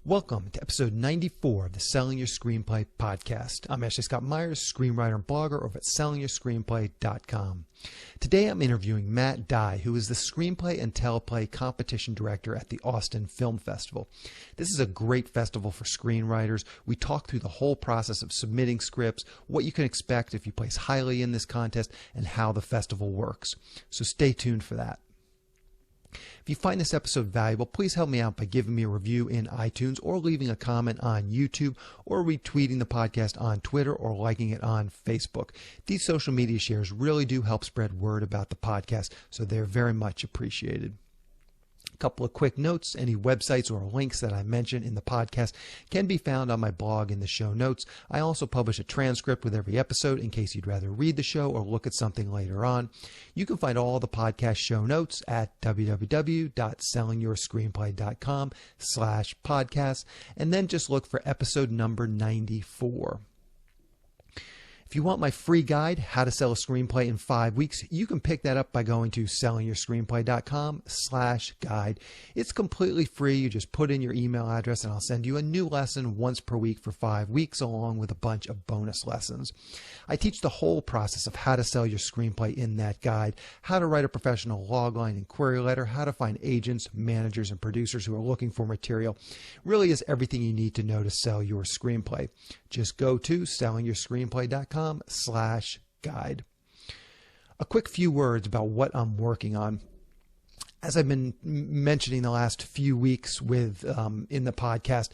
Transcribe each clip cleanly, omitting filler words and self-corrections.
Welcome to episode 94 of the Selling Your Screenplay podcast. I'm Ashley Scott Myers, screenwriter and blogger over at sellingyourscreenplay.com. Today I'm interviewing Matt Dye, who is the Screenplay and Teleplay Competition Director at the Austin Film Festival. This is a great festival for screenwriters. We talk through the whole process of submitting scripts, what you can expect if you place highly in this contest, and how the festival works. So stay tuned for that. If you find this episode valuable, please help me out by giving me a review in iTunes or leaving a comment on YouTube or retweeting the podcast on Twitter or liking it on Facebook. These social media shares really do help spread word about the podcast, so they're very much appreciated. A couple of quick notes. Any websites or links that I mention in the podcast can be found on my blog in the show notes. I also publish a transcript with every episode in case you'd rather read the show or look at something later on. You can find all the podcast show notes at www.sellingyourscreenplay.com/podcast, and then just look for episode number 94. If you want my free guide, How to Sell a Screenplay in 5 Weeks, you can pick that up by going to sellingyourscreenplay.com/guide. It's completely free. You just put in your email address and I'll send you a new lesson once per week for 5 weeks, along with a bunch of bonus lessons. I teach the whole process of how to sell your screenplay in that guide, how to write a professional logline and query letter, how to find agents, managers, and producers who are looking for material. Really is everything you need to know to sell your screenplay. Just go to sellingyourscreenplay.com/guide. A quick few words about what I'm working on. As I've been mentioning the last few weeks with in the podcast,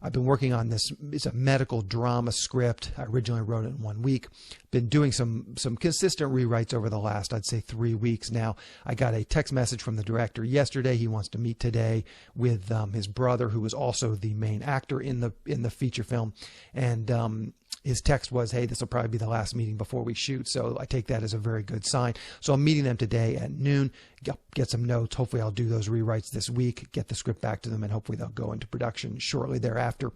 I've been working on this. It's a medical drama script. I originally wrote it in 1 week. Been doing some consistent rewrites over the last, I'd say, 3 weeks now. I got a text message from the director yesterday. He wants to meet today with his brother, who was also the main actor in the feature film, and his text was, "Hey, this will probably be the last meeting before we shoot." So I take that as a very good sign. So I'm meeting them today at noon, get some notes. Hopefully I'll do those rewrites this week, get the script back to them, and hopefully they'll go into production shortly thereafter.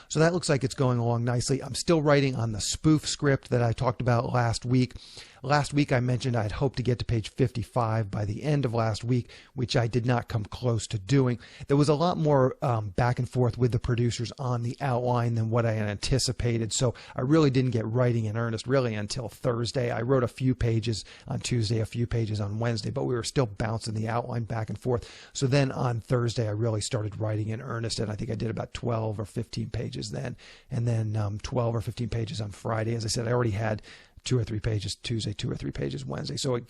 So that looks like it's going along nicely. I'm still writing on the spoof script that I talked about last week. Last week I mentioned I'd hoped to get to page 55 by the end of last week, which I did not come close to doing. There was a lot more back and forth with the producers on the outline than what I had anticipated, so I really didn't get writing in earnest really until Thursday. I wrote a few pages on Tuesday, a few pages on Wednesday, but we were still bouncing the outline back and forth. So then on Thursday I really started writing in earnest, and I think I did about 12 or 15 pages then, and then 12 or 15 pages on Friday. As I said, I already had 2 or 3 pages Tuesday, 2 or 3 pages Wednesday. So I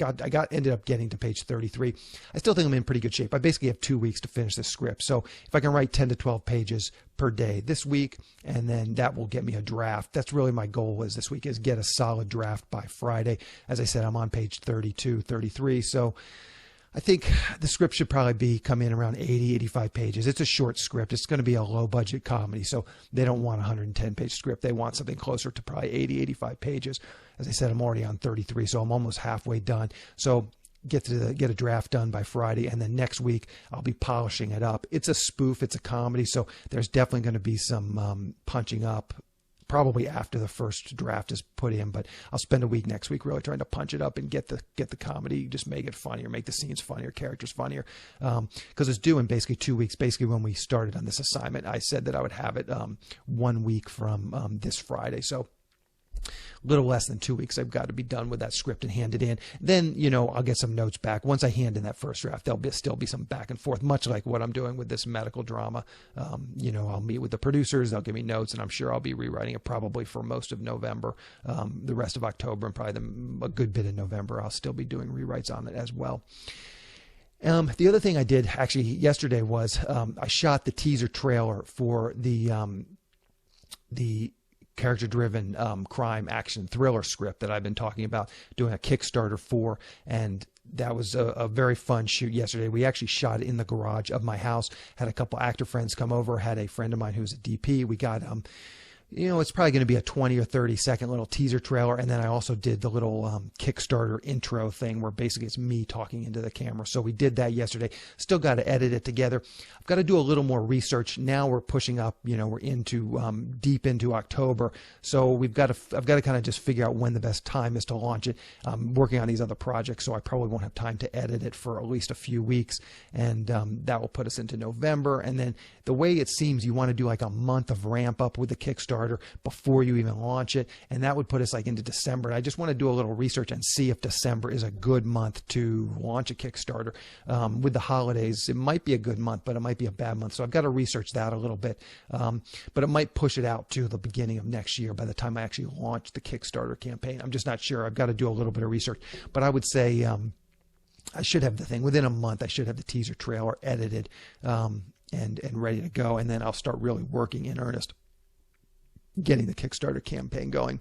ended up getting to page 33. I still think I'm in pretty good shape. I basically have 2 weeks to finish this script. So if I can write 10 to 12 pages per day this week, and then that will get me a draft. That's really my goal is this week, is get a solid draft by Friday. As I said, I'm on page 32, 33. So I think the script should probably come in around 80, 85 pages. It's a short script. It's going to be a low budget comedy. So they don't want a 110 page script. They want something closer to probably 80, 85 pages. As I said, I'm already on 33, so I'm almost halfway done. So get a draft done by Friday, and then next week I'll be polishing it up. It's a spoof. It's a comedy. So there's definitely going to be some punching up probably after the first draft is put in, but I'll spend a week next week really trying to punch it up and get the comedy, just make it funnier, make the scenes funnier, characters funnier, because it's due in basically 2 weeks. Basically when we started on this assignment, I said that I would have it 1 week from this Friday. So a little less than 2 weeks I've got to be done with that script and hand it in. Then, I'll get some notes back. Once I hand in that first draft, there'll still be some back and forth, much like what I'm doing with this medical drama. I'll meet with the producers. They'll give me notes, and I'm sure I'll be rewriting it probably for most of November, the rest of October, and probably a good bit of November. I'll still be doing rewrites on it as well. The other thing I did actually yesterday was I shot the teaser trailer for the character-driven crime action thriller script that I've been talking about doing a Kickstarter for, and that was a very fun shoot yesterday. We actually shot it in the garage of my house, had a couple actor friends come over, had a friend of mine who's a DP. We got It's probably going to be a 20 or 30-second little teaser trailer. And then I also did the little Kickstarter intro thing where basically it's me talking into the camera. So we did that yesterday. Still got to edit it together. I've got to do a little more research. Now we're pushing up, we're into deep into October. So I've got to kind of just figure out when the best time is to launch it. I'm working on these other projects, so I probably won't have time to edit it for at least a few weeks. And that will put us into November. And then the way it seems, you want to do like a month of ramp up with the Kickstarter before you even launch it, and that would put us like into December. I just want to do a little research and see if December is a good month to launch a Kickstarter. With the holidays, it might be a good month, but it might be a bad month. So I've got to research that a little bit, but it might push it out to the beginning of next year by the time I actually launch the Kickstarter campaign. I'm just not sure. I've got to do a little bit of research, but I would say I should have the thing within a month. I should have the teaser trailer edited and ready to go, and then I'll start really working in earnest, getting the Kickstarter campaign going.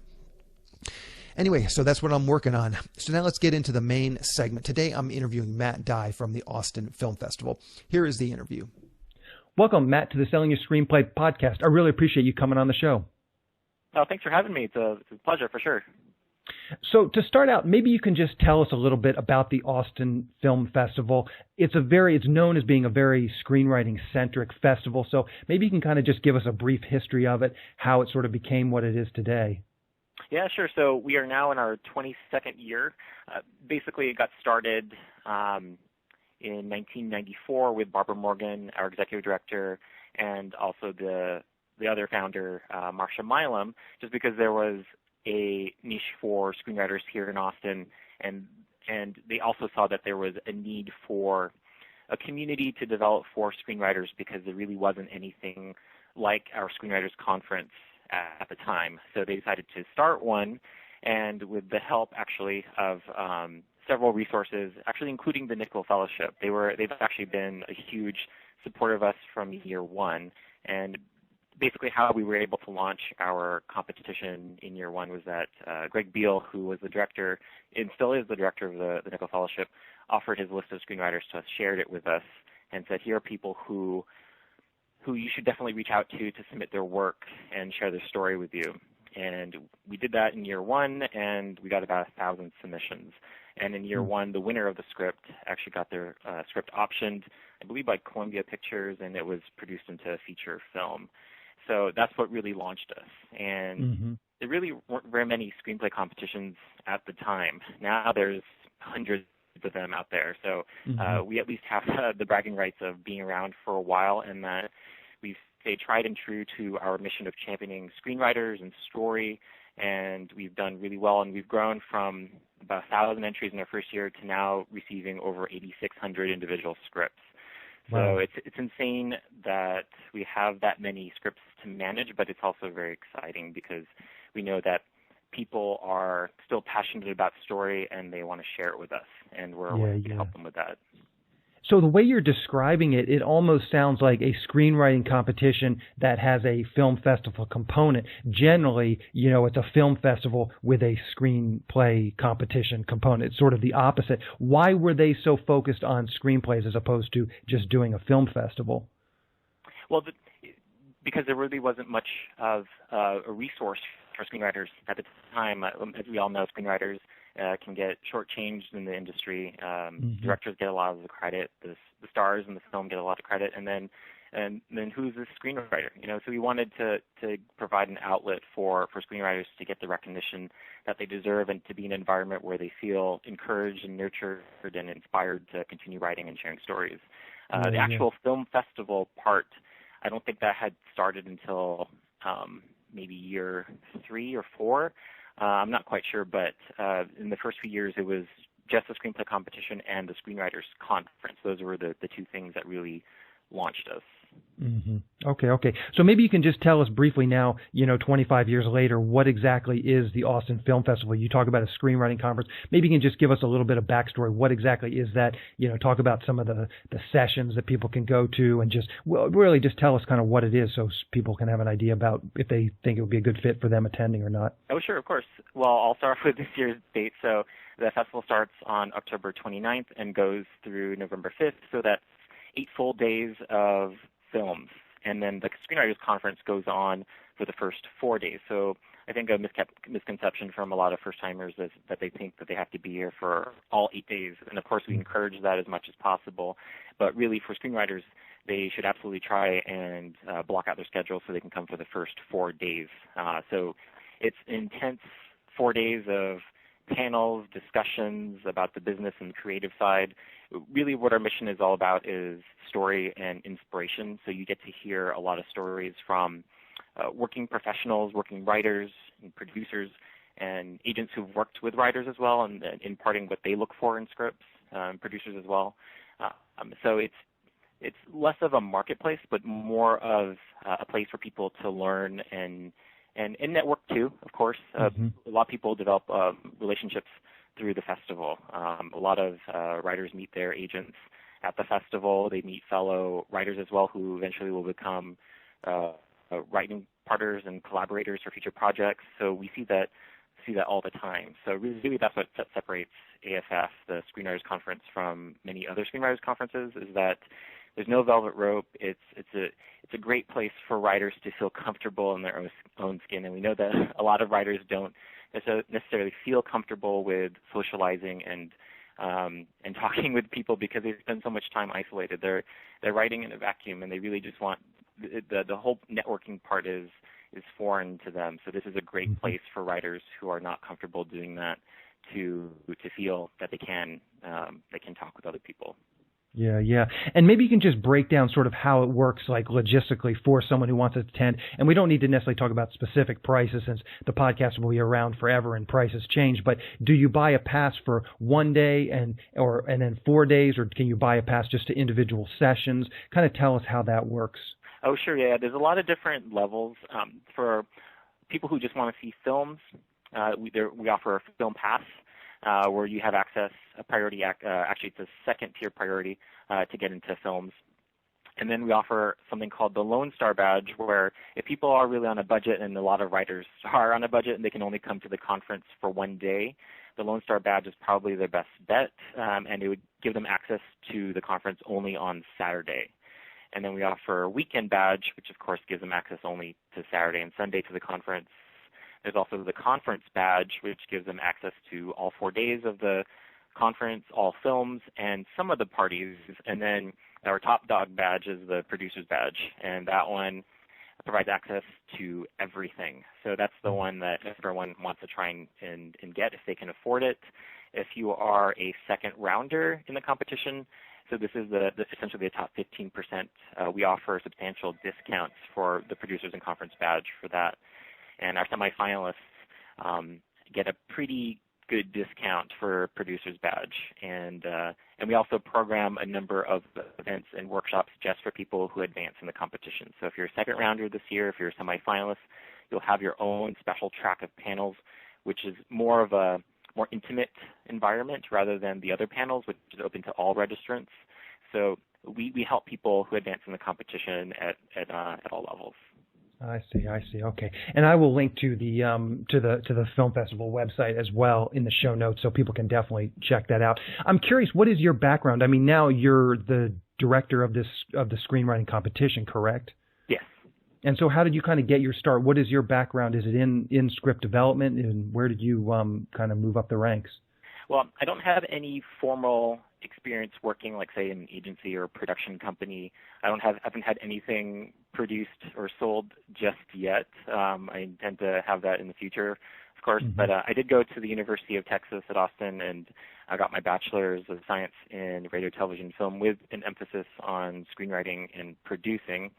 Anyway, so that's what I'm working on. So now let's get into the main segment. Today I'm interviewing Matt Dye from the Austin Film Festival. Here is the interview. Welcome, Matt, to the Selling Your Screenplay podcast. I really appreciate you coming on the show. Oh, thanks for having me. It's a pleasure for sure. So to start out, maybe you can just tell us a little bit about the Austin Film Festival. It's known as being a very screenwriting-centric festival, so maybe you can kind of just give us a brief history of it, how it sort of became what it is today. Yeah, sure. So we are now in our 22nd year. Basically, it got started in 1994 with Barbara Morgan, our executive director, and also the other founder, Marcia Milam, just because there was a niche for screenwriters here in Austin, and they also saw that there was a need for a community to develop for screenwriters because there really wasn't anything like our Screenwriters Conference at the time. So they decided to start one, and with the help actually of several resources, actually including the Nickel Fellowship. They've actually been a huge supporter of us from year one, and basically how we were able to launch our competition in year one was that Greg Beal, who was the director and still is the director of the Nickel Fellowship, offered his list of screenwriters to us, shared it with us, and said, here are people who you should definitely reach out to submit their work and share their story with you. And we did that in year one, and we got about 1,000 submissions. And in year one, the winner of the script actually got their script optioned, I believe, by Columbia Pictures, and it was produced into a feature film. So that's what really launched us. And there really weren't very many screenplay competitions at the time. Now there's hundreds of them out there. So we at least have the bragging rights of being around for a while, and that we've stayed tried and true to our mission of championing screenwriters and story, and we've done really well. And we've grown from about 1,000 entries in our first year to now receiving over 8,600 individual scripts. So it's insane that we have that many scripts to manage, but it's also very exciting because we know that people are still passionate about story and they want to share it with us, and we're willing to help them with that. So the way you're describing it, it almost sounds like a screenwriting competition that has a film festival component. Generally, it's a film festival with a screenplay competition component. It's sort of the opposite. Why were they so focused on screenplays as opposed to just doing a film festival? Well, because there really wasn't much of a resource for screenwriters at the time. As we all know, screenwriters can get shortchanged in the industry. Directors get a lot of the credit. The stars in the film get a lot of credit, and then who's the screenwriter? So we wanted to provide an outlet for screenwriters to get the recognition that they deserve, and to be in an environment where they feel encouraged and nurtured and inspired to continue writing and sharing stories. The actual film festival part, I don't think that had started until maybe year 3 or 4. I'm not quite sure, but in the first few years, it was just the screenplay competition and the Screenwriters Conference. Those were the two things that really launched us. Okay. So maybe you can just tell us briefly now, 25 years later, what exactly is the Austin Film Festival? You talk about a screenwriting conference. Maybe you can just give us a little bit of backstory. What exactly is that? Talk about some of the sessions that people can go to, and just really just tell us kind of what it is so people can have an idea about if they think it would be a good fit for them attending or not. Oh, sure, of course. Well, I'll start with this year's date. So the festival starts on October 29th and goes through November 5th. So that's 8 full days of films. And then the Screenwriters Conference goes on for the first 4 days. So I think a misconception from a lot of first-timers is that they think that they have to be here for all 8 days. And, of course, we encourage that as much as possible. But really, for screenwriters, they should absolutely try and block out their schedule so they can come for the first 4 days. So it's intense 4 days of panels, discussions about the business and the creative side. Really what our mission is all about is story and inspiration. So you get to hear a lot of stories from working professionals, working writers and producers and agents who've worked with writers as well, and imparting what they look for in scripts, producers as well. So it's less of a marketplace, but more of a place for people to learn and network too, of course. A lot of people develop relationships through the festival. A lot of writers meet their agents at the festival. They meet fellow writers as well who eventually will become writing partners and collaborators for future projects. So we see that all the time. So really that's what separates AFF, the Screenwriters Conference, from many other Screenwriters Conferences, is that there's no velvet rope. It's a great place for writers to feel comfortable in their own skin, and we know that a lot of writers don't necessarily feel comfortable with socializing and talking with people because they spend so much time isolated. They're writing in a vacuum, and they really just want the whole networking part is foreign to them. So this is a great place for writers who are not comfortable doing that to feel that they can talk with other people. Yeah. And maybe you can just break down sort of how it works, like logistically, for someone who wants to attend. And we don't need to necessarily talk about specific prices since the podcast will be around forever and prices change. But do you buy a pass for 1 day and then 4 days, or can you buy a pass just to individual sessions? Kind of tell us how that works. Oh, sure. Yeah, there's a lot of different levels. For people who just want to see films, we offer a film pass. Where you have access, a priority, actually it's a second-tier priority to get into films. And then we offer something called the Lone Star Badge, where if people are really on a budget, and a lot of writers are on a budget and they can only come to the conference for 1 day, the Lone Star Badge is probably their best bet, and it would give them access to the conference only on Saturday. And then we offer a Weekend Badge, which of course gives them access only to Saturday and Sunday to the conference. There's also the Conference Badge, which gives them access to all 4 days of the conference, all films, and some of the parties. And then our Top Dog Badge is the Producer's Badge, and that one provides access to everything. So that's the one that everyone wants to try and get if they can afford it. If you are a second rounder in the competition, so this is essentially the top 15%, we offer substantial discounts for the Producers and Conference Badge for that. And our semifinalists get a pretty good discount for Producer's Badge. And we also program a number of events and workshops just for people who advance in the competition. So if you're a second rounder this year, if you're a semifinalist, you'll have your own special track of panels, which is more of a more intimate environment rather than the other panels, which is open to all registrants. So we help people who advance in the competition at all levels. I see. Okay, and I will link to the film festival website as well in the show notes, so people can definitely check that out. I'm curious, what is your background? I mean, now you're the director of the screenwriting competition, correct? Yes. And so, how did you kind of get your start? What is your background? Is it in script development, and where did you kind of move up the ranks? Well, I don't have any formal experience working, like, say, in an agency or a production company. I haven't had anything produced or sold just yet. I intend to have that in the future, of course. Mm-hmm. But I did go to the University of Texas at Austin, and I got my bachelor's of science in radio, television, film with an emphasis on screenwriting and producing.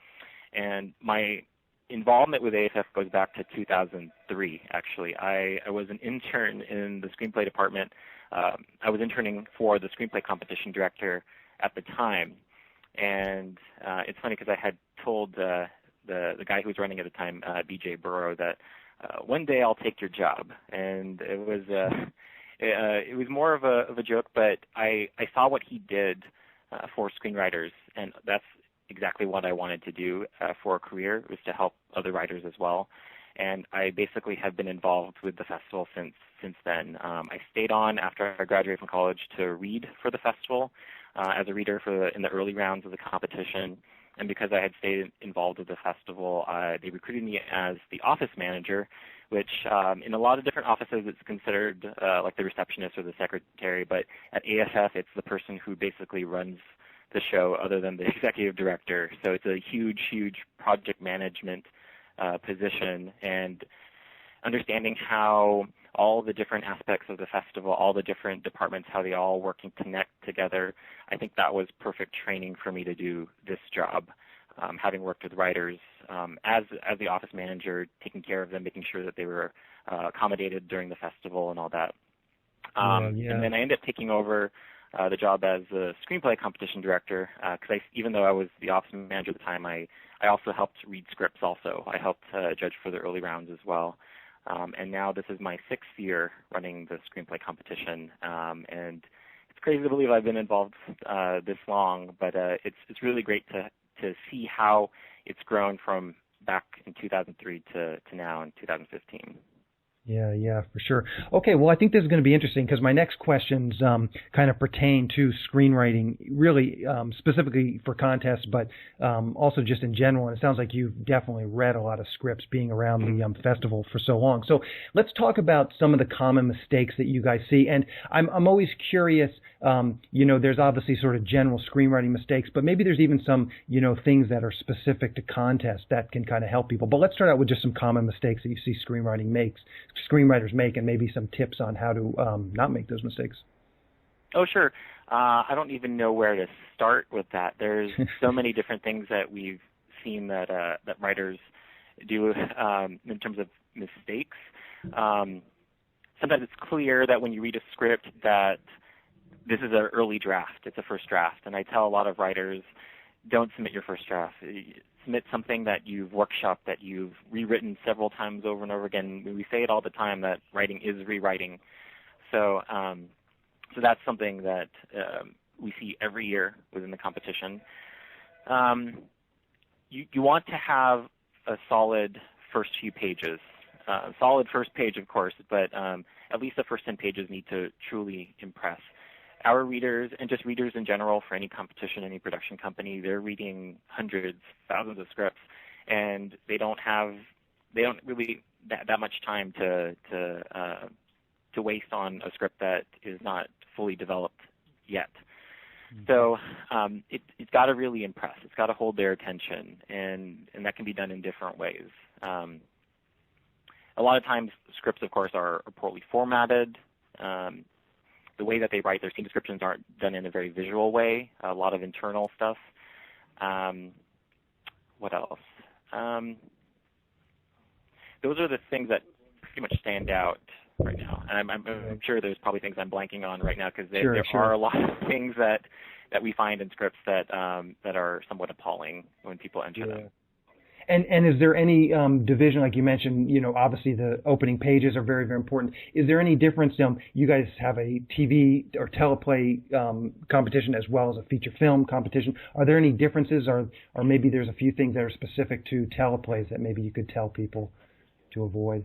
And my involvement with AFF goes back to 2003, actually. I was an intern in the screenplay department. I was interning for the screenplay competition director at the time. And it's funny because I had told the guy who was running at the time, BJ Burrow, that one day I'll take your job. And it was more of a joke, but I saw what he did for screenwriters, and that's exactly what I wanted to do for a career, was to help other writers as well. And I basically have been involved with the festival since then. I stayed on after I graduated from college to read for the festival as a reader in the early rounds of the competition. And because I had stayed involved with the festival, they recruited me as the office manager, which in a lot of different offices it's considered like the receptionist or the secretary, but at AFF it's the person who basically runs the show other than the executive director. So it's a huge, huge project management position, and understanding how all the different aspects of the festival, all the different departments, how they all work and connect together, I think that was perfect training for me to do this job. Having worked with writers as the office manager, taking care of them, making sure that they were accommodated during the festival and all that. And then I ended up taking over the job as the screenplay competition director because even though I was the office manager at the time, I also helped read scripts also. I helped judge for the early rounds as well. And now this is my 6th year running the screenplay competition, and it's crazy to believe I've been involved this long, but it's really great to see how it's grown from back in 2003 to now in 2015. Yeah, for sure. Okay, well, I think this is going to be interesting because my next questions kind of pertain to screenwriting, really specifically for contests, but also just in general. And it sounds like you've definitely read a lot of scripts being around the festival for so long. So let's talk about some of the common mistakes that you guys see. And I'm always curious, there's obviously sort of general screenwriting mistakes, but maybe there's even some, things that are specific to contests that can kind of help people. But let's start out with just some common mistakes that you see screenwriters make, and maybe some tips on how to not make those mistakes. Oh, sure. I don't even know where to start with that. There's so many different things that we've seen that writers do in terms of mistakes. Sometimes it's clear that when you read a script that this is an early draft. It's a first draft. And I tell a lot of writers, don't submit your first draft. Submit something that you've workshopped, that you've rewritten several times over and over again. We say it all the time that writing is rewriting. So that's something that we see every year within the competition. You want to have a solid first few pages. Solid first page, of course, but at least the first 10 pages need to truly impress. Our readers, and just readers in general for any competition, any production company, they're reading hundreds, thousands of scripts, and they don't really that much time to waste on a script that is not fully developed yet. Mm-hmm. So it's got to really impress. It's got to hold their attention, and that can be done in different ways. A lot of times, scripts, of course, are poorly formatted. The way that they write their scene descriptions aren't done in a very visual way, a lot of internal stuff. What else? Those are the things that pretty much stand out right now. And I'm sure there's probably things I'm blanking on right now because there are a lot of things that we find in scripts that are somewhat appalling when people enter them. And is there any division, like you mentioned, obviously the opening pages are very, very important. Is there any difference? You guys have a TV or teleplay competition as well as a feature film competition. Are there any differences, or maybe there's a few things that are specific to teleplays that maybe you could tell people to avoid?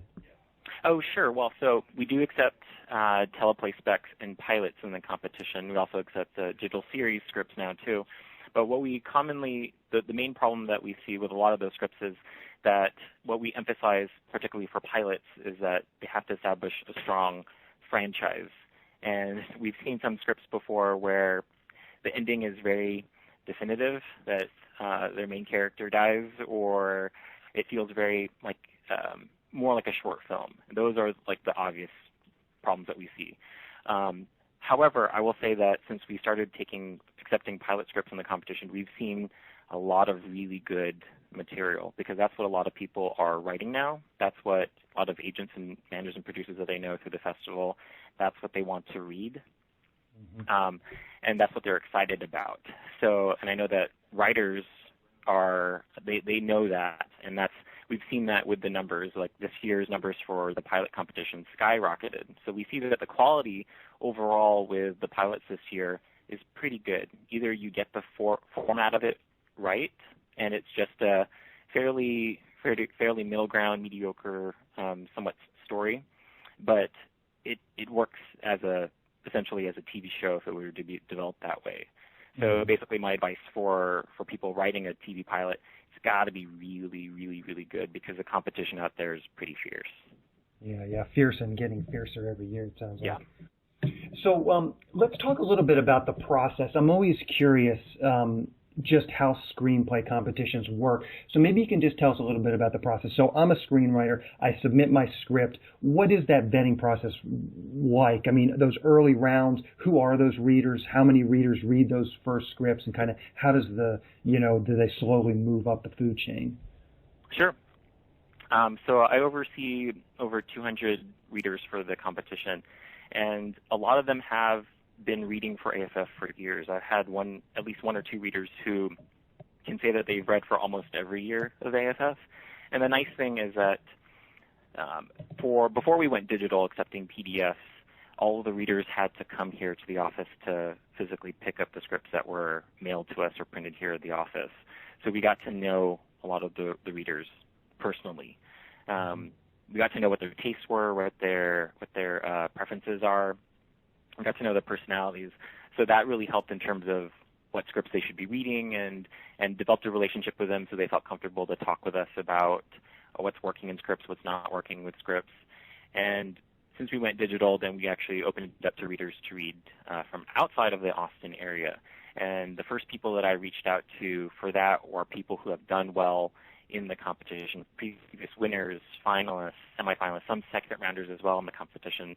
Oh, sure. Well, so we do accept teleplay specs and pilots in the competition. We also accept digital series scripts now, too. But what we commonly, the main problem that we see with a lot of those scripts is that what we emphasize, particularly for pilots, is that they have to establish a strong franchise. And we've seen some scripts before where the ending is very definitive, that their main character dies, or it feels very like more like a short film. And those are like the obvious problems that we see. However, I will say that since we started accepting pilot scripts in the competition, we've seen a lot of really good material because that's what a lot of people are writing now. That's what a lot of agents and managers and producers that they know through the festival, that's what they want to read. Mm-hmm. And that's what they're excited about. So, and I know that writers they know that, and we've seen that with the numbers. Like this year's numbers for the pilot competition skyrocketed. So we see that the quality overall with the pilots this year is pretty good. Either you get the format of it right, and it's just a fairly middle ground, mediocre, somewhat story, but it works essentially as a TV show if it were to be developed that way. So basically my advice for people writing a TV pilot, it's got to be really, really, really good because the competition out there is pretty fierce. Yeah, fierce and getting fiercer every year, it sounds like. Yeah. So let's talk a little bit about the process. I'm always curious just how screenplay competitions work. So maybe you can just tell us a little bit about the process. So I'm a screenwriter. I submit my script. What is that vetting process like? I mean, those early rounds, who are those readers? How many readers read those first scripts? And kind of how does do they slowly move up the food chain? Sure. So I oversee over 200 readers for the competition, and a lot of them have been reading for AFF for years. I've had at least one or two readers who can say that they've read for almost every year of AFF. And the nice thing is that before we went digital accepting PDFs, all of the readers had to come here to the office to physically pick up the scripts that were mailed to us or printed here at the office. So we got to know a lot of the readers personally. We got to know what their tastes were, what their preferences are. We got to know their personalities. So that really helped in terms of what scripts they should be reading and developed a relationship with them so they felt comfortable to talk with us about what's working in scripts, what's not working with scripts. And since we went digital, then we actually opened it up to readers to read from outside of the Austin area. And the first people that I reached out to for that were people who have done well in the competition, previous winners, finalists, semifinalists, some second rounders as well in the competition,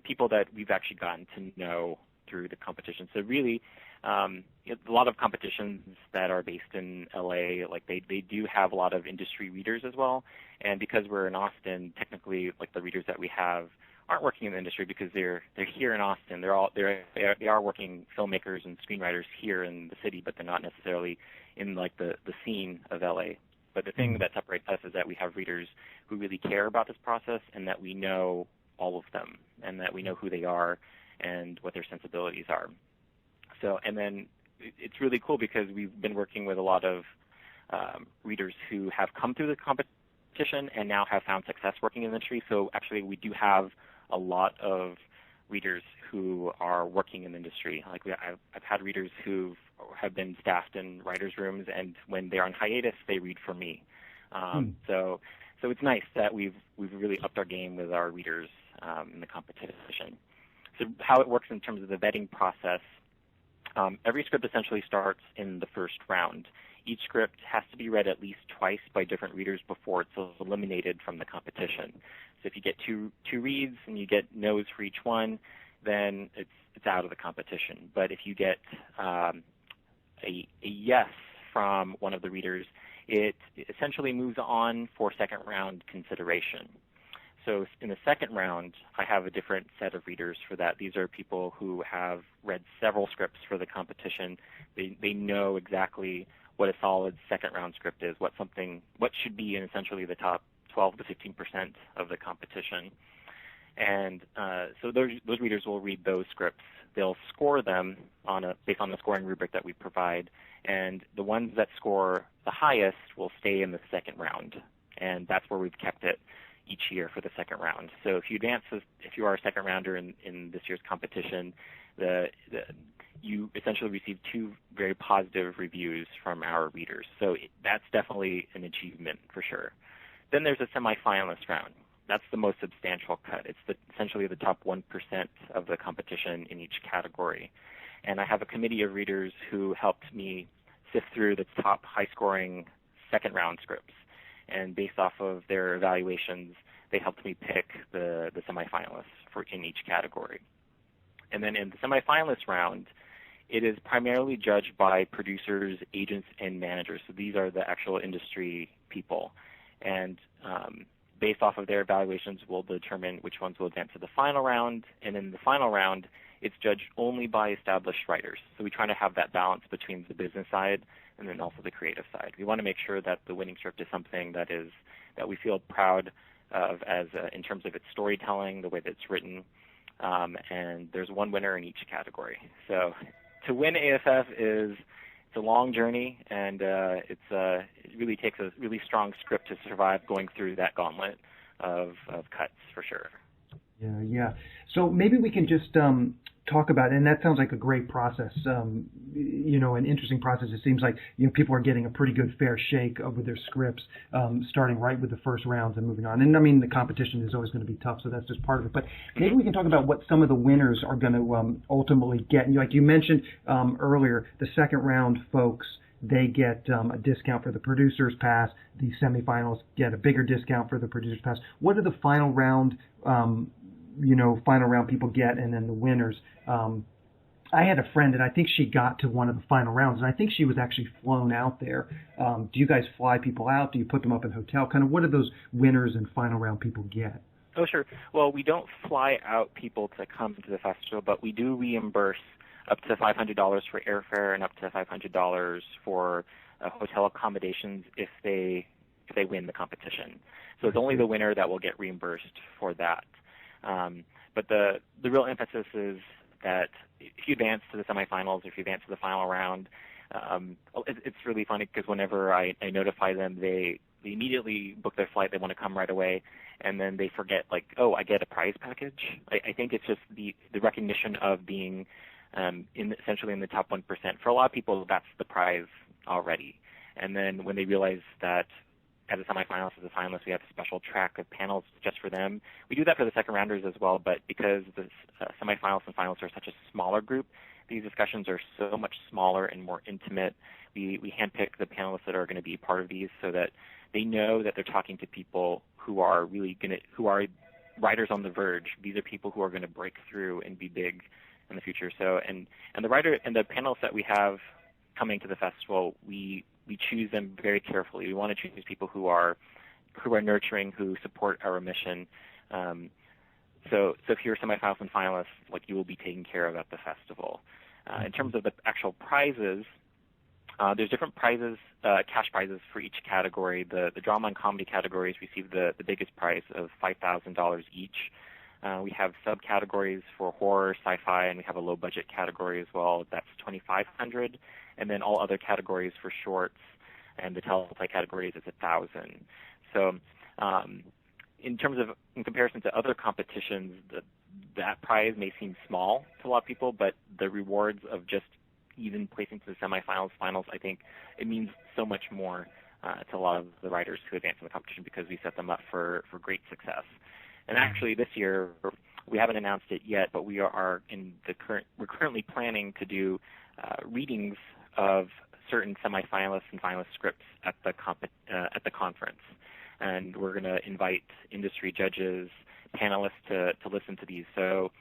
people that we've actually gotten to know through the competition. So really, a lot of competitions that are based in LA, like they do have a lot of industry readers as well. And because we're in Austin, technically, like the readers that we have aren't working in the industry because they're here in Austin. They are working filmmakers and screenwriters here in the city, but they're not necessarily in like the scene of LA. But the thing that separates us is that we have readers who really care about this process and that we know all of them and that we know who they are and what their sensibilities are. So, and then it's really cool because we've been working with a lot of readers who have come through the competition and now have found success working in the industry. So actually we do have a lot of readers who are working in the industry. Like I've had readers who have been staffed in writers' rooms, and when they're on hiatus, they read for me. So it's nice that we've really upped our game with our readers in the competition. So how it works in terms of the vetting process, every script essentially starts in the first round. Each script has to be read at least twice by different readers before it's eliminated from the competition. So if you get two reads and you get no's for each one, then it's out of the competition. But if you get a yes from one of the readers, it essentially moves on for second round consideration. So in the second round, I have a different set of readers for that. These are people who have read several scripts for the competition. They know exactly what a solid second round script is, what should be in essentially the top 12 to 15% of the competition. And so those readers will read those scripts. They'll score them based on the scoring rubric that we provide, and the ones that score the highest will stay in the second round, and that's where we've kept it each year for the second round. So if you are a second rounder in this year's competition, you essentially receive 2 very positive reviews from our readers. So that's definitely an achievement for sure. Then there's a semifinalist round. That's the most substantial cut. It's essentially the top 1% of the competition in each category. And I have a committee of readers who helped me sift through the top high-scoring second-round scripts. And based off of their evaluations, they helped me pick the semifinalists in each category. And then in the semifinalist round, it is primarily judged by producers, agents, and managers. So these are the actual industry people. And based off of their evaluations, we'll determine which ones will advance to the final round. And in the final round, it's judged only by established writers. So we try to have that balance between the business side and then also the creative side. We want to make sure that the winning script is something that we feel proud of in terms of its storytelling, the way that it's written, and there's one winner in each category. So to win AFF it's a long journey, and it really takes a really strong script to survive going through that gauntlet of cuts for sure. Yeah. So maybe we can just talk about, and that sounds like a great process, an interesting process. It seems like people are getting a pretty good fair shake with their scripts, starting right with the first rounds and moving on. And I mean, the competition is always going to be tough, so that's just part of it. But maybe we can talk about what some of the winners are going to ultimately get. And like you mentioned earlier, the second round folks, they get a discount for the producer's pass. The semifinalists get a bigger discount for the producer's pass. What do the final round people get, and then the winners? I had a friend, and I think she got to one of the final rounds, and I think she was actually flown out there. Do you guys fly people out? Do you put them up in a hotel? Kind of what do those winners and final round people get? Oh, sure. Well, we don't fly out people to come to the festival, but we do reimburse up to $500 for airfare and up to $500 for hotel accommodations if they win the competition. So it's only the winner that will get reimbursed for that. But the real emphasis is that if you advance to the semifinals, if you advance to the final round, it's really funny because whenever I notify them, they immediately book their flight. They want to come right away, and then they forget, like, oh, I get a prize package. I think it's just the recognition of being essentially in the top 1%. For a lot of people, that's the prize already. And then when they realize that as a semifinalist, as a finalist, we have a special track of panels just for them. We do that for the second rounders as well, but because the semifinalists and finalists are such a smaller group, these discussions are so much smaller and more intimate. We handpick the panelists that are going to be part of these so that they know that they're talking to people who are who are writers on the verge. These are people who are going to break through and be big in the future. So, and the writer and the panelists that we have coming to the festival, we choose them very carefully. We want to choose people who are nurturing, who support our mission. So if you're semifinalists and finalists, like, you will be taken care of at the festival. In terms of the actual prizes, there's different prizes, cash prizes for each category. The drama and comedy categories receive the biggest prize of $5,000 each. We have subcategories for horror, sci-fi, and we have a low-budget category as well. That's $2,500, and then all other categories for shorts and the teleplay categories is $1,000. So, in comparison to other competitions, that prize may seem small to a lot of people, but the rewards of just even placing to the semifinals, finals, I think it means so much more to a lot of the writers who advance in the competition because we set them up for great success. And actually, this year we haven't announced it yet, but we're currently planning to do readings of certain semifinalists and finalist scripts at the conference, and we're going to invite industry judges, panelists to listen to these. So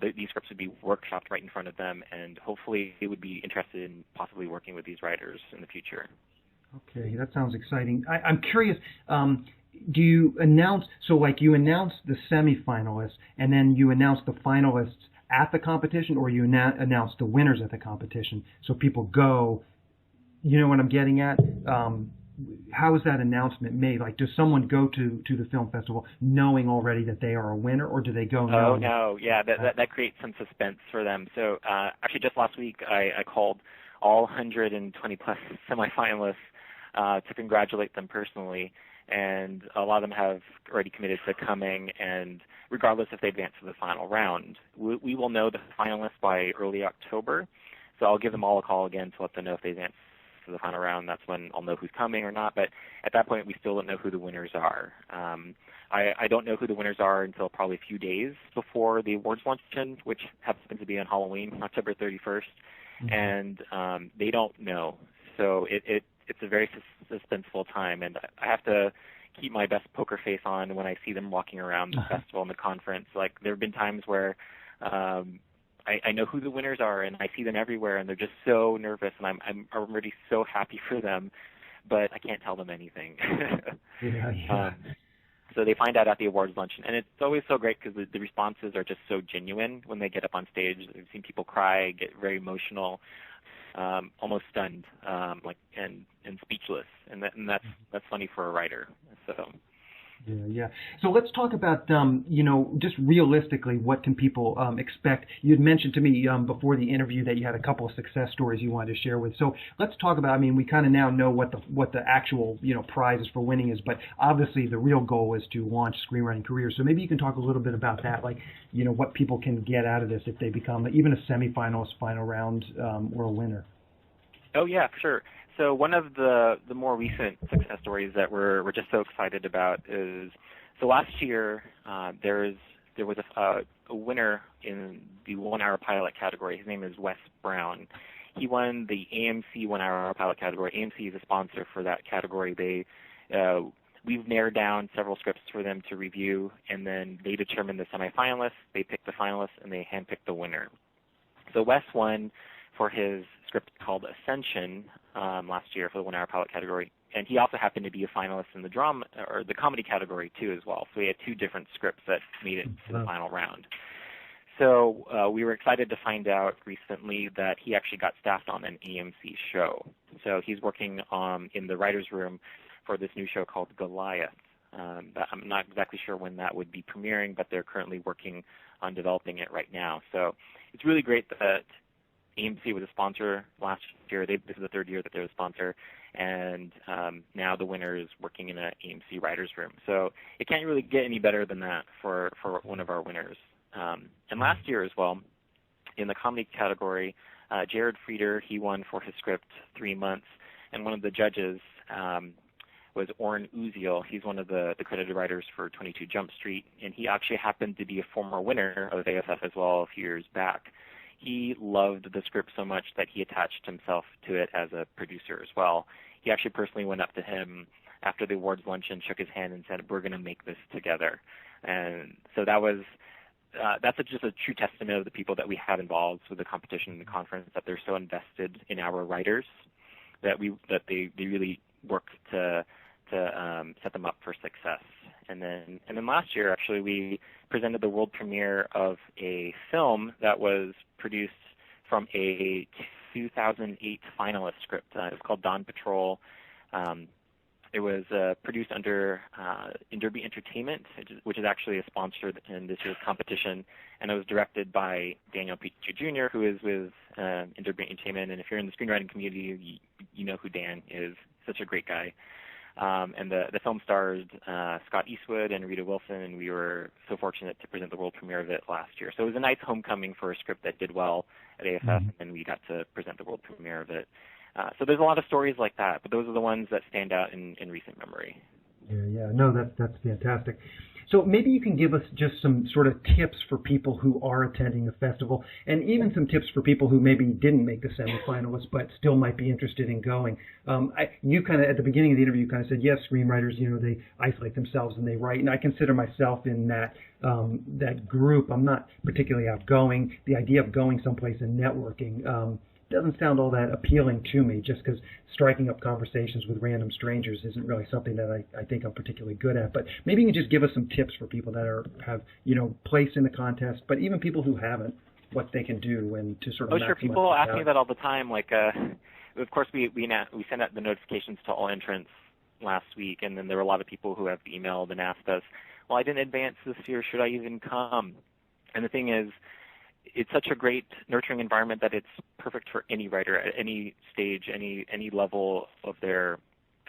these scripts would be workshopped right in front of them, and hopefully they would be interested in possibly working with these writers in the future. Okay, that sounds exciting. I'm curious. Do you announce, you announce the semifinalists and then you announce the finalists at the competition, or you announce the winners at the competition so people go, you know what I'm getting at? How is that announcement made? Like, does someone go to the film festival knowing already that they are a winner, or do they go knowing? Oh, no, yeah, that creates some suspense for them. So actually just last week I called all 120 plus semifinalists to congratulate them personally. And a lot of them have already committed to coming, and regardless if they advance to the final round, we will know the finalists by early October. So I'll give them all a call again to let them know if they advance to the final round. That's when I'll know who's coming or not. But at that point, we still don't know who the winners are. I don't know who the winners are until probably a few days before the awards luncheon, which happens to be on Halloween, October 31st. Mm-hmm. And they don't know. So it's a very suspenseful time, and I have to keep my best poker face on when I see them walking around the festival and the conference. Like, there have been times where I know who the winners are, and I see them everywhere, and they're just so nervous, and I'm already so happy for them, but I can't tell them anything. Yeah. So they find out at the awards luncheon, and it's always so great because the responses are just so genuine when they get up on stage. I've seen people cry, get very emotional, almost stunned, and speechless, and that's funny for a writer. So Yeah. So let's talk about, just realistically, what can people expect? You had mentioned to me before the interview that you had a couple of success stories you wanted to share with. So let's talk about, we kind of now know what the actual, prizes for winning is, but obviously the real goal is to launch screenwriting careers. So maybe you can talk a little bit about that, like, what people can get out of this if they become even a semifinalist, final round, or a winner. Oh, yeah, for sure. So one of the more recent success stories that we're just so excited about is, so last year there was a winner in the 1 hour pilot category. His name is Wes Brown. He won the AMC 1 hour pilot category. AMC is a sponsor for that category. We've narrowed down several scripts for them to review, and then they determine the semifinalists, they pick the finalists, and they handpick the winner. So Wes won for his script called Ascension last year for the 1 hour pilot category, and he also happened to be a finalist in the drama or the comedy category too as well. So we had 2 different scripts that made it to the final round. So we were excited to find out recently that he actually got staffed on an AMC show. So he's working in the writer's room for this new show called Goliath. I'm not exactly sure when that would be premiering, but they're currently working on developing it right now. So it's really great that AMC was a sponsor last year. This is the 3rd year that they're a sponsor, and now the winner is working in an AMC writer's room. So it can't really get any better than that for one of our winners. And last year as well, in the comedy category, Jared Frieder, he won for his script 3 Months, and one of the judges was Oren Uziel. He's one of the credited writers for 22 Jump Street, and he actually happened to be a former winner of AFF as well a few years back. He loved the script so much that he attached himself to it as a producer as well. He actually personally went up to him after the awards luncheon, shook his hand, and said, "We're going to make this together." And so that's just a true testament of the people that we have involved with the competition and the conference, that they're so invested in our writers that they really work to set them up for success. And then last year, actually, we presented the world premiere of a film that was produced from a 2008 finalist script. It was called Dawn Patrol. It was produced under Derby Entertainment, which is actually a sponsor in this year's competition, and it was directed by Daniel Pichu Jr., who is with Derby Entertainment. And if you're in the screenwriting community, you know who Dan is. Such a great guy. And the film starred Scott Eastwood and Rita Wilson, and we were so fortunate to present the world premiere of it last year. So it was a nice homecoming for a script that did well at AFF, and we got to present the world premiere of it. So there's a lot of stories like that, but those are the ones that stand out in recent memory. Yeah. No, that's fantastic. So maybe you can give us just some sort of tips for people who are attending the festival, and even some tips for people who maybe didn't make the semifinalists but still might be interested in going. You kind of, at the beginning of the interview, you kind of said, yes, screenwriters, they isolate themselves and they write, and I consider myself in that group. I'm not particularly outgoing. The idea of going someplace and networking doesn't sound all that appealing to me, just because striking up conversations with random strangers isn't really something that I think I'm particularly good at. But maybe you can just give us some tips for people that have placed in the contest, but even people who haven't, what they can do and to sort of. Oh, sure. People ask me that all the time. Like, of course, we send out the notifications to all entrants last week, and then there were a lot of people who have emailed and asked us, well, I didn't advance this year. Should I even come? And the thing is, it's such a great nurturing environment that it's perfect for any writer at any stage, any level of their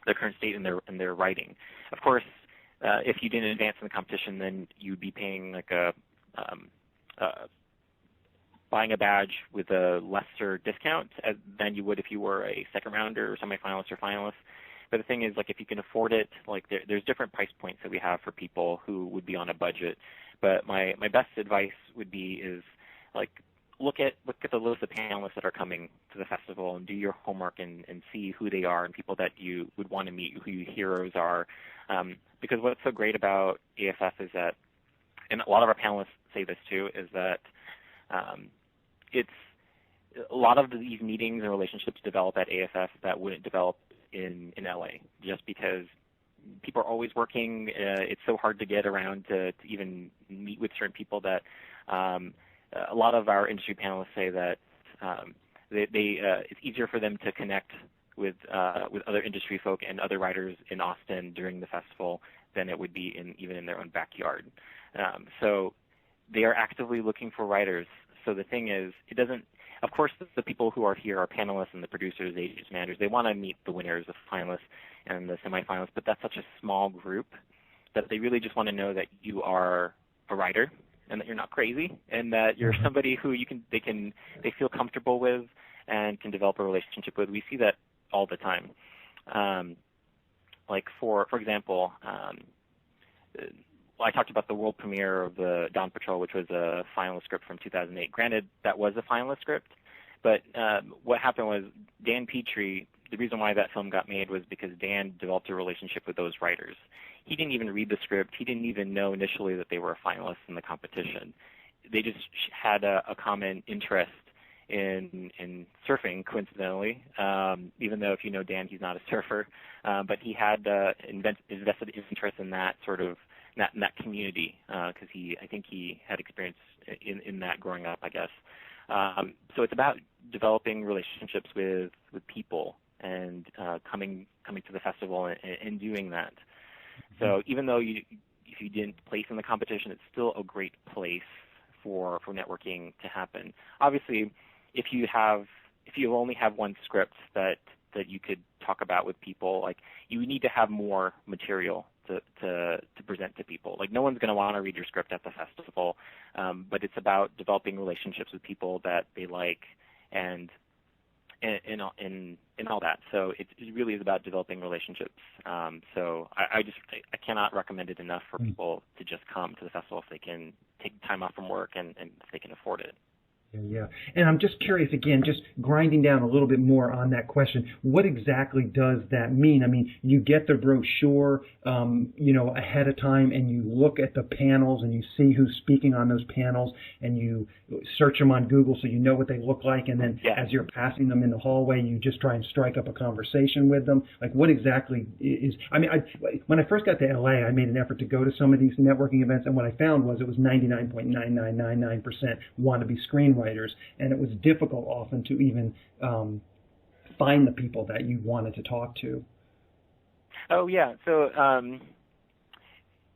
current state in their writing. Of course, if you didn't advance in the competition, then you'd be paying like buying a badge with a lesser discount than you would if you were a second rounder or semifinalist or finalist. But the thing is, like, if you can afford it, like there's different price points that we have for people who would be on a budget. But my best advice would be is, like, look at the list of panelists that are coming to the festival and do your homework and see who they are and people that you would want to meet, who your heroes are. Because what's so great about AFF is that, and a lot of our panelists say this too, is that it's a lot of these meetings and relationships develop at AFF that wouldn't develop in LA, just because people are always working. It's so hard to get around to even meet with certain people that a lot of our industry panelists say that it's easier for them to connect with other industry folk and other writers in Austin during the festival than it would be even in their own backyard. So they are actively looking for writers. So the thing is, it doesn't, of course, the people who are here are panelists and the producers, agents, managers. They want to meet the winners, the finalists, and the semifinalists, but that's such a small group that they really just want to know that you are a writer and that you're not crazy and that you're somebody who they feel comfortable with and can develop a relationship with. We see that all the time. Like for example, I talked about the world premiere of the Dawn Patrol, which was a finalist script from 2008. Granted, that was a finalist script, but what happened was Dan Petrie, the reason why that film got made was because Dan developed a relationship with those writers. He didn't even read the script. He didn't even know initially that they were finalists in the competition. They just had a common interest in surfing, coincidentally, even though if you know Dan, he's not a surfer, but he had invested his interest in that sort of in that community because I think he had experience in that growing up, I guess. So it's about developing relationships with people and coming to the festival and doing that. So even though if you didn't place in the competition, it's still a great place for networking to happen. Obviously, if you only have one script that you could talk about with people, like you need to have more material to present to people. Like no one's going to want to read your script at the festival, but it's about developing relationships with people that they like and all that. So it really is about developing relationships. So I cannot recommend it enough for people to just come to the festival if they can take time off from work and if they can afford it. Yeah. And I'm just curious, again, just grinding down a little bit more on that question. What exactly does that mean? I mean, you get the brochure, ahead of time, and you look at the panels and you see who's speaking on those panels, and you search them on Google so you know what they look like. And then as you're passing them in the hallway, you just try and strike up a conversation with them. Like, what exactly is? I mean, when I first got to LA, I made an effort to go to some of these networking events, and what I found was it was 99.9999% wannabe screenwriters. And it was difficult often to even find the people that you wanted to talk to. Oh, yeah. So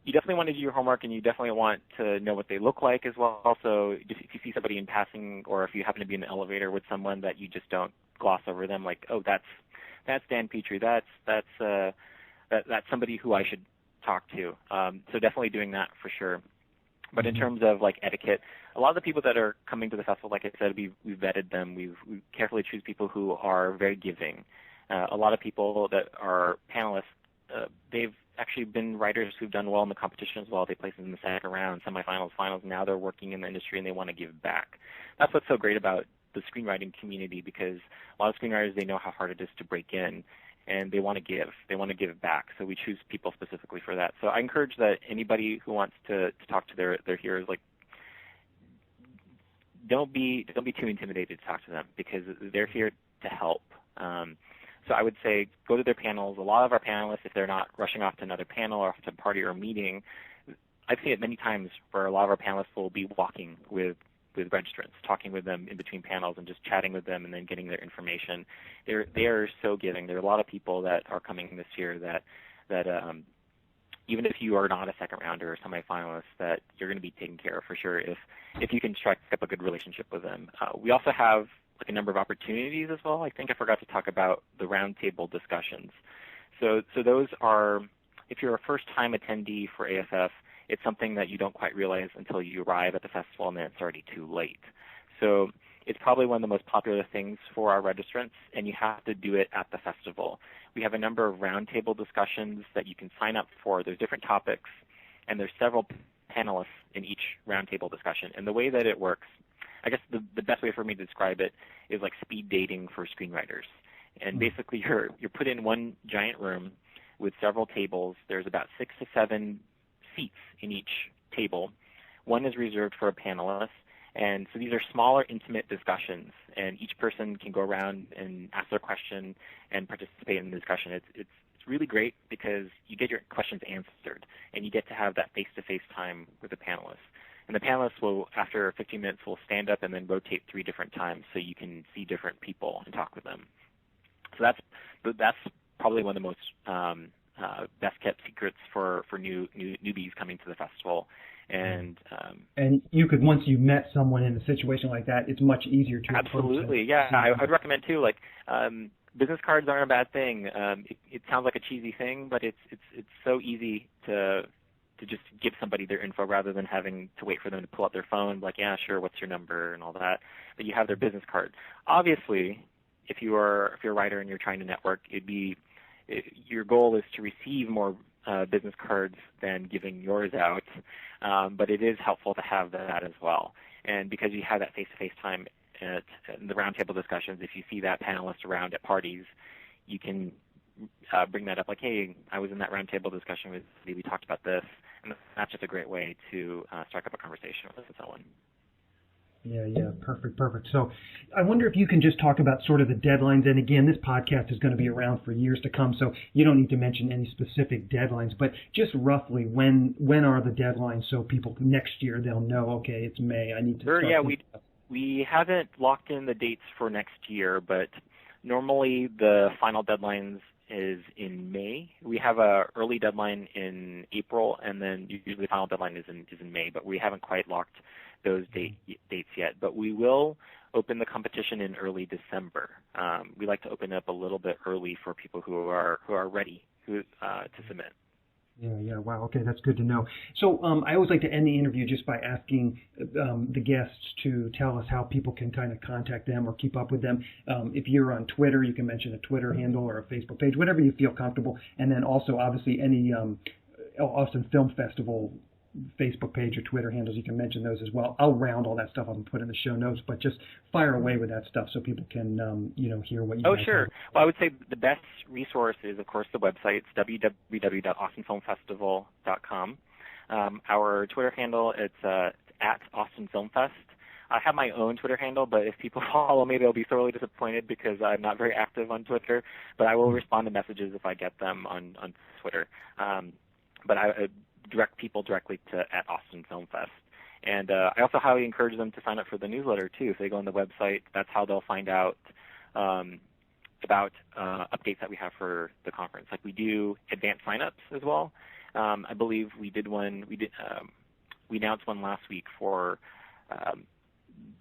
you definitely want to do your homework, and you definitely want to know what they look like as well. Also, if you see somebody in passing or if you happen to be in the elevator with someone, that you just don't gloss over them like, oh, that's Dan Petrie. That's somebody who I should talk to. So definitely doing that for sure. But in terms of like etiquette, a lot of the people that are coming to the festival, like I said, we've vetted them. We carefully choose people who are very giving. A lot of people that are panelists, they've actually been writers who've done well in the competition as well. They placed in the second round, semifinals, finals. Now they're working in the industry and they want to give back. That's what's so great about the screenwriting community, because a lot of screenwriters, they know how hard it is to break in. And they want to give. They want to give back. So we choose people specifically for that. So I encourage that anybody who wants to talk to their hearers, like, don't be too intimidated to talk to them, because they're here to help. So I would say go to their panels. A lot of our panelists, if they're not rushing off to another panel or off to a party or a meeting, I've seen it many times where a lot of our panelists will be walking with registrants, talking with them in between panels and just chatting with them and then getting their information. They are so giving. There are a lot of people that are coming this year that even if you are not a second rounder or semifinalist, that you're going to be taken care of for sure if you can strike up a good relationship with them. We also have like a number of opportunities as well. I think I forgot to talk about the roundtable discussions. So those are, if you're a first-time attendee for AFF, it's something that you don't quite realize until you arrive at the festival, and then it's already too late. So it's probably one of the most popular things for our registrants, and you have to do it at the festival. We have a number of roundtable discussions that you can sign up for. There's different topics, and there's several panelists in each roundtable discussion. And the way that it works, I guess the best way for me to describe it is like speed dating for screenwriters. And basically you're put in one giant room with several tables. There's about 6 to 7 seats in each table. One is reserved for a panelist, and so these are smaller, intimate discussions, and each person can go around and ask their question and participate in the discussion. It's really great because you get your questions answered, and you get to have that face-to-face time with the panelists. And the panelists will, after 15 minutes, will stand up and then rotate 3 different times so you can see different people and talk with them. So that's probably one of the most best kept secrets for newbies coming to the festival. And you could, once you met someone in a situation like that, it's much easier to absolutely, yeah. I'd recommend too. Like, business cards aren't a bad thing. It sounds like a cheesy thing, but it's so easy to just give somebody their info rather than having to wait for them to pull out their phone. Like, yeah, sure, what's your number and all that. But you have their business card. Obviously, if you're a writer and you're trying to network, your goal is to receive more business cards than giving yours out, but it is helpful to have that as well. And because you have that face-to-face time at the roundtable discussions, if you see that panelist around at parties, you can bring that up, like, hey, I was in that roundtable discussion with you, we talked about this, and that's just a great way to strike up a conversation with someone. Yeah, perfect. So I wonder if you can just talk about sort of the deadlines. And again, this podcast is going to be around for years to come, so you don't need to mention any specific deadlines, but just roughly when are the deadlines so people next year they'll know, okay, it's May, I need to start. Sure, yeah, we haven't locked in the dates for next year, but normally the final deadlines is in May. We have a early deadline in April, and then usually the final deadline is in May, but we haven't quite locked those dates yet. But we will open the competition in early December. We like to open up a little bit early for people who are ready to submit. Yeah. Wow. Okay, that's good to know. So I always like to end the interview just by asking the guests to tell us how people can kind of contact them or keep up with them. If you're on Twitter, you can mention a Twitter handle or a Facebook page, whatever you feel comfortable. And then also, obviously, any Austin Film Festival Facebook page or Twitter handles, you can mention those as well. I'll round all that stuff up and put in the show notes, but just fire away with that stuff so people can, hear what you Oh, sure. Well, I would say the best resource is, of course, the website. It's www.austinfilmfestival.com. Our Twitter handle, it's at Austin Film Fest. I have my own Twitter handle, but if people follow me, they'll be thoroughly disappointed because I'm not very active on Twitter, but I will respond to messages if I get them on Twitter. But I direct people directly to at Austin Film Fest. And I also highly encourage them to sign up for the newsletter, too. If they go on the website, that's how they'll find out about updates that we have for the conference. Like, we do advanced signups as well. I believe we did one. We announced one last week for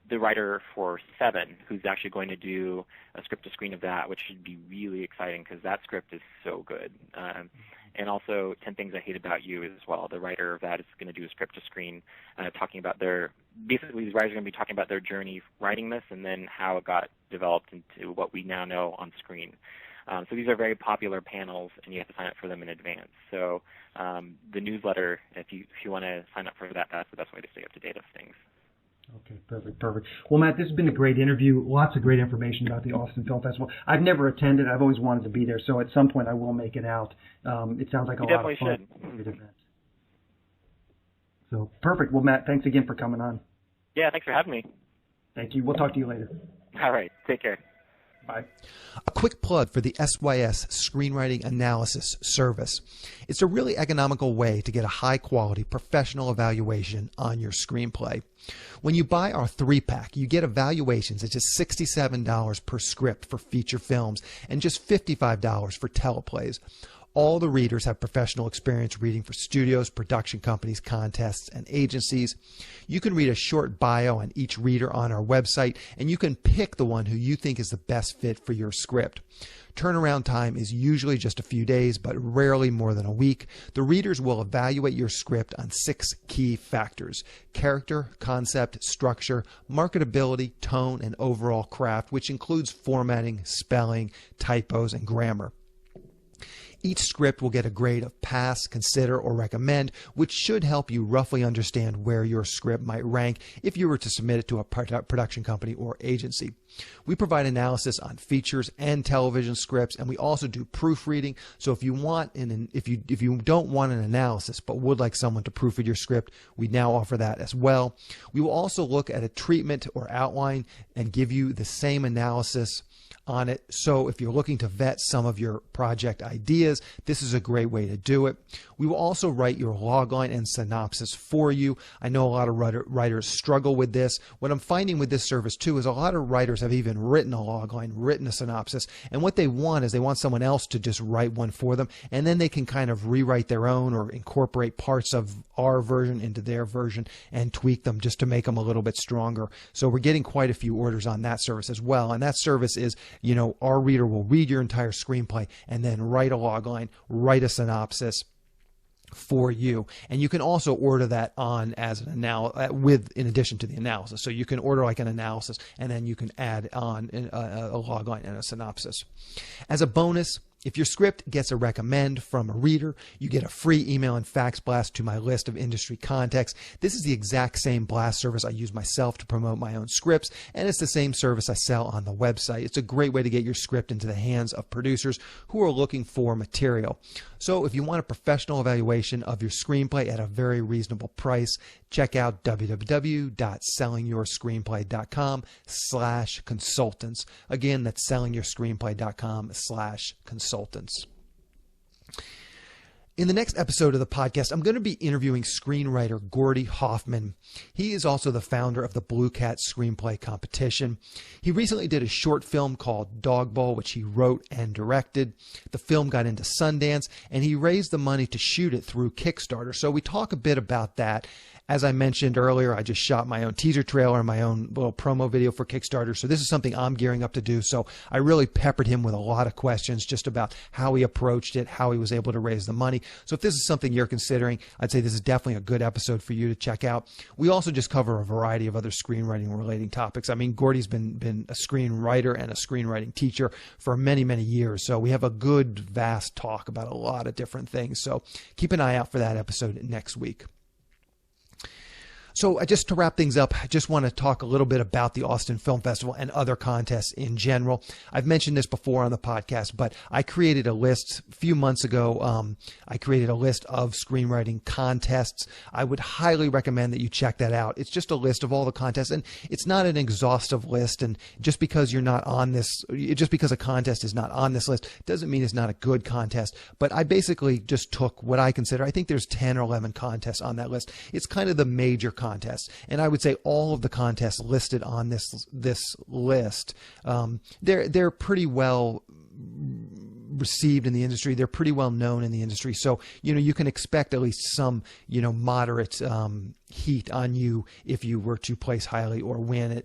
the writer for 7, who's actually going to do a script-to-screen of that, which should be really exciting because that script is so good. And also 10 Things I Hate About You as well. The writer of that is going to do a script-to-screen talking about basically these writers are going to be talking about their journey writing this and then how it got developed into what we now know on screen. So these are very popular panels, and you have to sign up for them in advance. So the newsletter, if you want to sign up for that, that's the best way to stay up to date of things. Okay, perfect. Well, Matt, this has been a great interview. Lots of great information about the Austin Film Festival. I've never attended. I've always wanted to be there, so at some point I will make it out. It sounds like a lot of fun. Should. So, perfect. Well, Matt, thanks again for coming on. Yeah, thanks for having me. Thank you. We'll talk to you later. All right. Take care. Bye. A quick plug for the SYS Screenwriting Analysis Service. It's a really economical way to get a high-quality professional evaluation on your screenplay. When you buy our 3-pack, you get evaluations at just $67 per script for feature films and just $55 for teleplays. All the readers have professional experience reading for studios, production companies, contests, and agencies. You can read a short bio on each reader on our website, and you can pick the one who you think is the best fit for your script. Turnaround time is usually just a few days, but rarely more than a week. The readers will evaluate your script on 6 key factors: character, concept, structure, marketability, tone, and overall craft, which includes formatting, spelling, typos, and grammar. Each script will get a grade of pass, consider, or recommend, which should help you roughly understand where your script might rank if you were to submit it to a production company or agency. We provide analysis on features and television scripts, and we also do proofreading. So if you don't want an analysis but would like someone to proofread your script, we now offer that as well. We will also look at a treatment or outline and give you the same analysis on it. So if you're looking to vet some of your project ideas, this is a great way to do it. We will also write your logline and synopsis for you. I know a lot of writers struggle with this. What I'm finding with this service too is a lot of writers have even written a logline, written a synopsis, and what they want is they want someone else to just write one for them, and then they can kind of rewrite their own or incorporate parts of our version into their version and tweak them just to make them a little bit stronger. So we're getting quite a few orders on that service as well. And that service is, our reader will read your entire screenplay and then write a logline, write a synopsis for you. And you can also order that on as an in addition to the analysis. So you can order like an analysis and then you can add on a logline and a synopsis. As a bonus, if your script gets a recommend from a reader, you get a free email and fax blast to my list of industry contacts. This is the exact same blast service I use myself to promote my own scripts, and it's the same service I sell on the website. It's a great way to get your script into the hands of producers who are looking for material. So if you want a professional evaluation of your screenplay at a very reasonable price, check out www.sellingyourscreenplay.com/consultants. Again, that's sellingyourscreenplay.com/consultants. In the next episode of the podcast, I'm going to be interviewing screenwriter Gordy Hoffman. He is also the founder of the Blue Cat Screenplay Competition. He recently did a short film called Dog Bowl, which he wrote and directed. The film got into Sundance, and he raised the money to shoot it through Kickstarter. So we talk a bit about that. As I mentioned earlier, I just shot my own teaser trailer and my own little promo video for Kickstarter. So this is something I'm gearing up to do. So I really peppered him with a lot of questions just about how he approached it, how he was able to raise the money. So if this is something you're considering, I'd say this is definitely a good episode for you to check out. We also just cover a variety of other screenwriting relating topics. I mean, Gordy's been a screenwriter and a screenwriting teacher for many, many years. So we have a good, vast talk about a lot of different things. So keep an eye out for that episode next week. So just to wrap things up, I just want to talk a little bit about the Austin Film Festival and other contests in general. I've mentioned this before on the podcast, but I created a list a few months ago. I created a list of screenwriting contests. I would highly recommend that you check that out. It's just a list of all the contests, and it's not an exhaustive list. And just because you're not on this, just because a contest is not on this list, doesn't mean it's not a good contest. But I basically just took what I consider, I think there's 10 or 11 contests on that list. It's kind of the major contests, and I would say all of the contests listed on this list, they're pretty well received in the industry. They're pretty well known in the industry. So, you can expect at least some, moderate heat on you if you were to place highly or win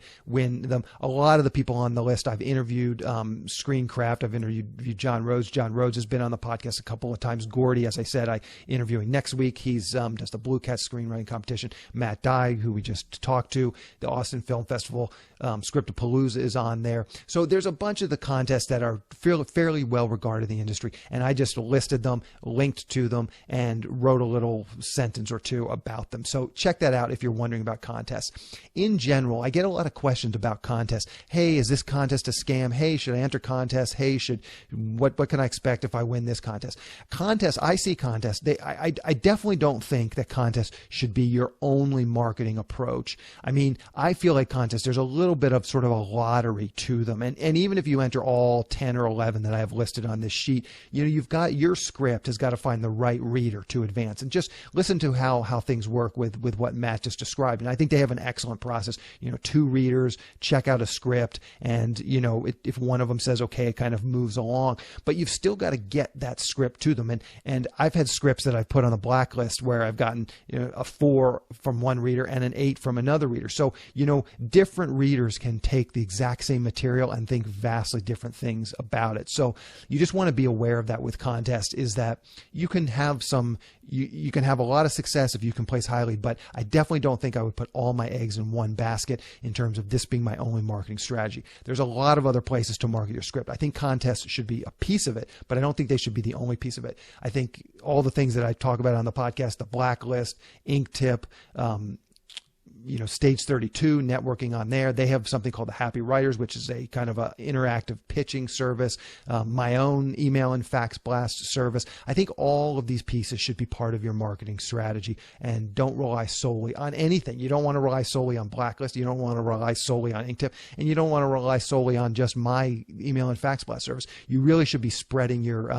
them. A lot of the people on the list I've interviewed. Screencraft, I've interviewed John Rhodes. John Rhodes has been on the podcast a couple of times. Gordy, as I said, I interviewing next week. He's does the Blue Cat Screenwriting Competition. Matt Dye, who we just talked to, the Austin Film Festival, Scriptapalooza is on there. So there's a bunch of the contests that are fairly well regarded in the industry, and I just listed them, linked to them, and wrote a little sentence or two about them. So check that out if you're wondering about contests. In general, I get a lot of questions about contests. Hey, is this contest a scam? Hey, should I enter contests? Hey, what can I expect if I win this contest? I see contests. I definitely don't think that contests should be your only marketing approach. I mean, I feel like contests, there's a little bit of sort of a lottery to them. And even if you enter all 10 or 11 that I have listed on this sheet, you've got your script has got to find the right reader to advance. And just listen to how things work with what Matt just described. And I think they have an excellent process. 2 readers, check out a script, and if one of them says okay, it kind of moves along. But you've still got to get that script to them. And I've had scripts that I've put on the blacklist where I've gotten a 4 from one reader and an 8 from another reader. So different readers can take the exact same material and think vastly different things about it. So you just want to be aware of that with contests, is that you can have you can have a lot of success if you can place highly, but I definitely don't think I would put all my eggs in one basket in terms of this being my only marketing strategy. There's a lot of other places to market your script. I think contests should be a piece of it, but I don't think they should be the only piece of it. I think all the things that I talk about on the podcast, the blacklist, ink tip, Stage 32, networking on there. They have something called the Happy Writers, which is a kind of a interactive pitching service. My own email and fax blast service. I think all of these pieces should be part of your marketing strategy, and don't rely solely on anything. You don't want to rely solely on Blacklist. You don't want to rely solely on Inktip, and you don't want to rely solely on just my email and fax blast service. You really should be spreading your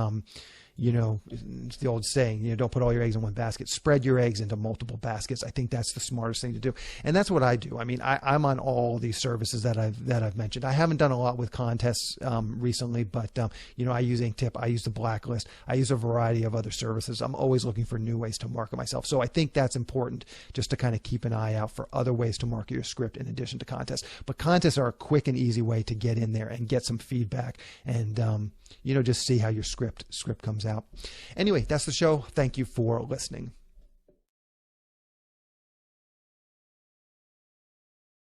it's the old saying, don't put all your eggs in one basket. Spread your eggs into multiple baskets. I think that's the smartest thing to do. And that's what I do. I mean, I'm on all these services that I've mentioned. I haven't done a lot with contests recently, but I use Inktip. I use the Blacklist. I use a variety of other services. I'm always looking for new ways to market myself. So I think that's important, just to kind of keep an eye out for other ways to market your script in addition to contests. But contests are a quick and easy way to get in there and get some feedback and just see how your script comes out. Anyway, that's the show. Thank you for listening.